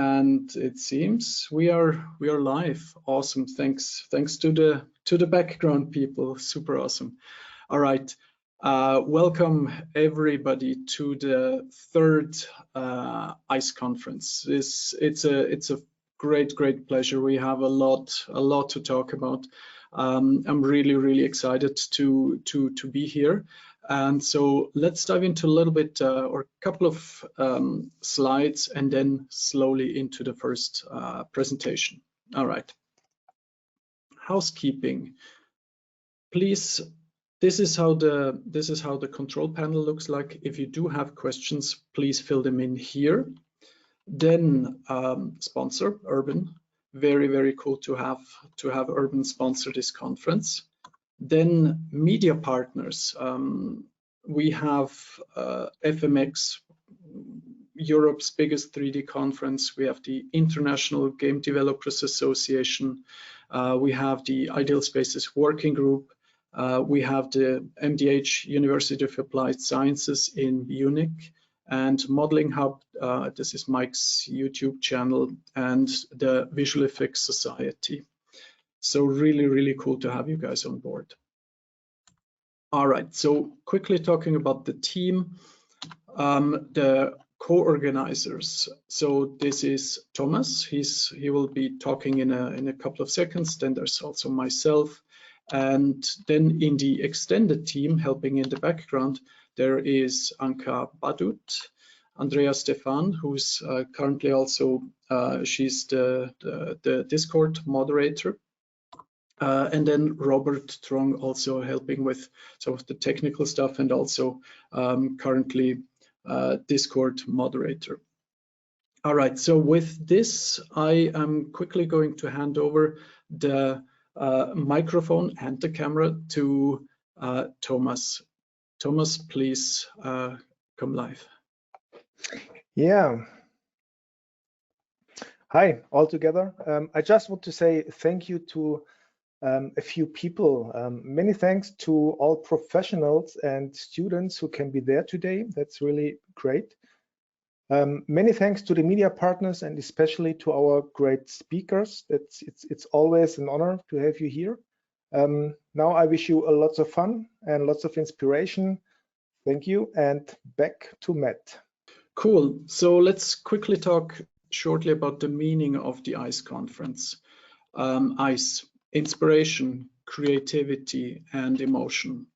and it seems we are live. Awesome. Thanks to the background people. Super awesome. All right. Welcome everybody to the third ICE conference. It's a great pleasure. We have a lot to talk about. I'm really excited to be here. And so let's dive into a little bit or a couple of slides and then slowly into the first presentation. All right. Housekeeping. Please, this is how the control panel looks like. If you do have questions, please fill them in here. Then sponsor Urban. Very cool to have Urban sponsor this conference. Then media partners. We have FMX, Europe's biggest 3D conference. We have the International Game Developers Association. We have the Ideal Spaces Working Group. We have the MDH, University of Applied Sciences in Munich, and Modeling Hub. This is Mike's YouTube channel, and the Visual Effects Society. So really cool to have you guys on board. All right, so quickly talking about the team, the co-organizers. So this is Thomas. He will be talking in a couple of seconds. Then there's also myself, and then in the extended team helping in the background there is Anca Badut, Andreea Stefan, who's currently also she's the Discord moderator. And then Robert Truong also helping with some of the technical stuff and also currently Discord moderator. All right, so with this, I am quickly going to hand over the microphone and the camera to Thomas. Thomas, please come live. Yeah. Hi, all together. I just want to say thank you to a few people. Many thanks to all professionals and students who can be there today. That's really great. Many thanks to the media partners and especially to our great speakers. It's always an honor to have you here. Now I wish you a lots of fun and lots of inspiration. Thank you, and back to Matt. Cool. So let's quickly talk shortly about the meaning of the ICE conference. ICE. Inspiration, creativity, and emotion.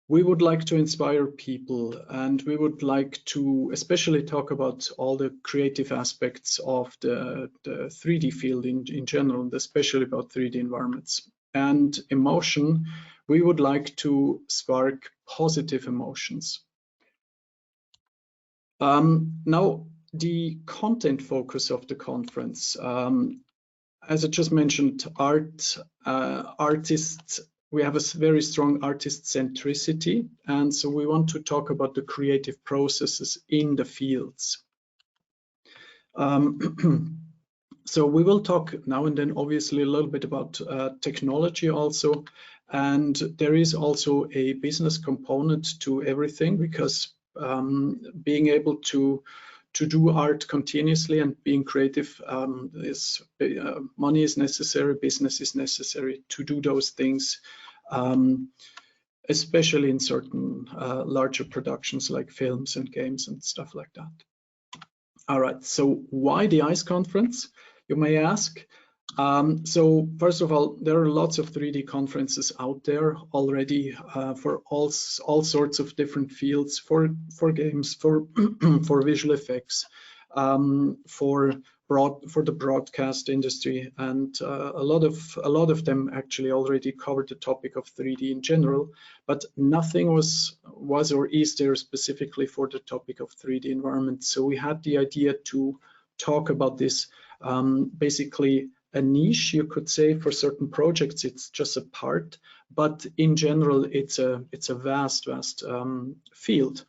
We would like to inspire people, and we would like to especially talk about all the creative aspects of the 3D field in general, and especially about 3D environments. And emotion, we would like to spark positive emotions. Now, the content focus of the conference. As I just mentioned, artists, we have a very strong artist centricity, and so we want to talk about the creative processes in the fields. So we will talk now and then obviously a little bit about technology also, and there is also a business component to everything, because being able to do art continuously and being creative, money is necessary, business is necessary to do those things, especially in certain larger productions like films and games and stuff like that. All right, so why the ICE conference, you may ask? So first of all, there are lots of 3D conferences out there already for all sorts of different fields, for games, for for visual effects, for the broadcast industry, and a lot of them actually already covered the topic of 3D in general, but nothing was or is there specifically for the topic of 3D environment. So we had the idea to talk about this, basically a niche, you could say. For certain projects it's just a part, but in general it's a vast field.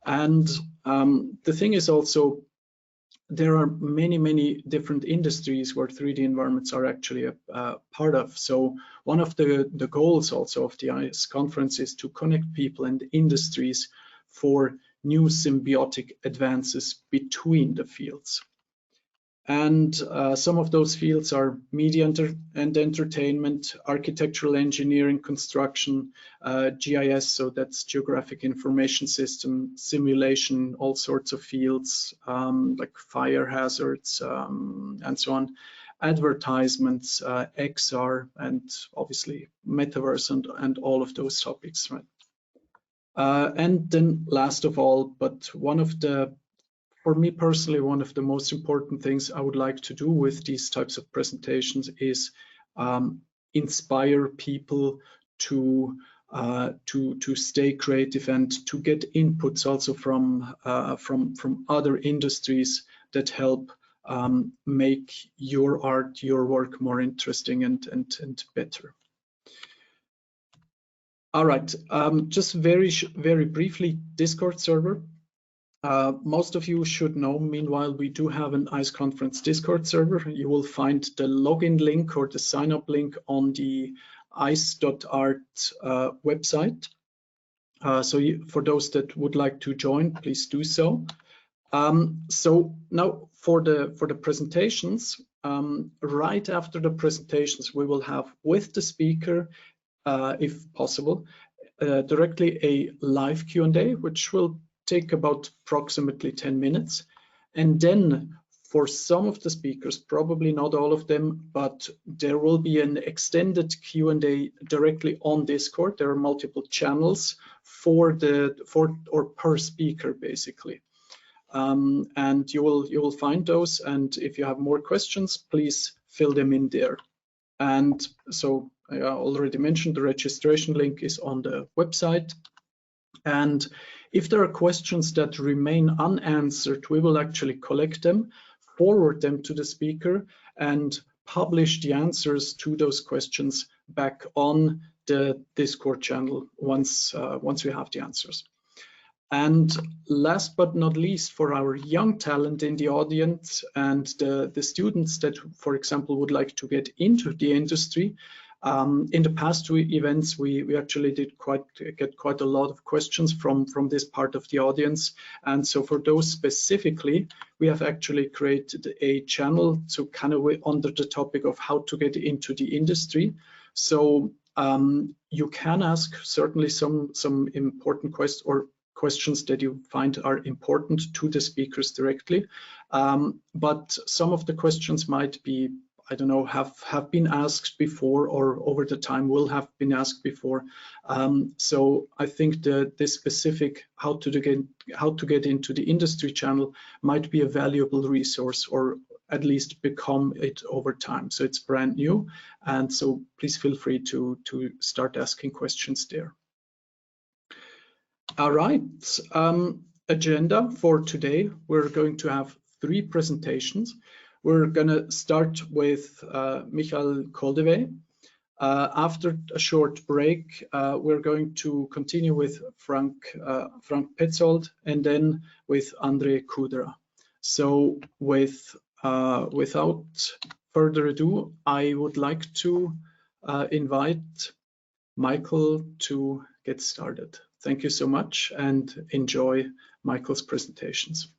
And the thing is also, there are many different industries where 3D environments are actually a part of. So one of the goals also of the ICE conference is to connect people and industries for new symbiotic advances between the fields. And some of those fields are media and entertainment, architectural engineering, construction, GIS, so that's geographic information system, simulation, all sorts of fields like fire hazards and so on, advertisements, XR, and obviously metaverse and all of those topics, right? And then last of all, but for me personally, one of the most important things I would like to do with these types of presentations is inspire people to stay creative and to get inputs also from other industries that help make your art, your work more interesting and better. All right, just very briefly, Discord server. Most of you should know, meanwhile, we do have an ICE Conference Discord server. You will find the login link or the sign up link on the ice.art website. For those that would like to join, please do so. So now for the presentations, right after the presentations, we will have with the speaker, if possible, directly a live Q&A, which will take about approximately 10 minutes. And then for some of the speakers, probably not all of them, but there will be an extended Q&A directly on Discord. There are multiple channels for per speaker, basically. And you will find those. And if you have more questions, please fill them in there. And so I already mentioned the registration link is on the website. And if there are questions that remain unanswered, we will actually collect them, forward them to the speaker, and publish the answers to those questions back on the Discord channel once we have the answers. And last but not least, for our young talent in the audience and the students that, for example, would like to get into the industry, in the past two events, we actually did get quite a lot of questions from this part of the audience. And so for those specifically, we have actually created a channel to kind of under the topic of how to get into the industry. So you can ask certainly some important questions that you find are important to the speakers directly. But some of the questions might be, I don't know, have been asked before or over the time will have been asked before. So I think this specific how to get into the industry channel might be a valuable resource, or at least become it over time. So it's brand new, and so please feel free to start asking questions there. All right, agenda for today. We're going to have 3 presentations. We're going to start with Michael Koldewey. After a short break, we're going to continue with Frank Petzold and then with Andre Kudra. So without further ado, I would like to invite Michael to get started. Thank you so much and enjoy Michael's presentations.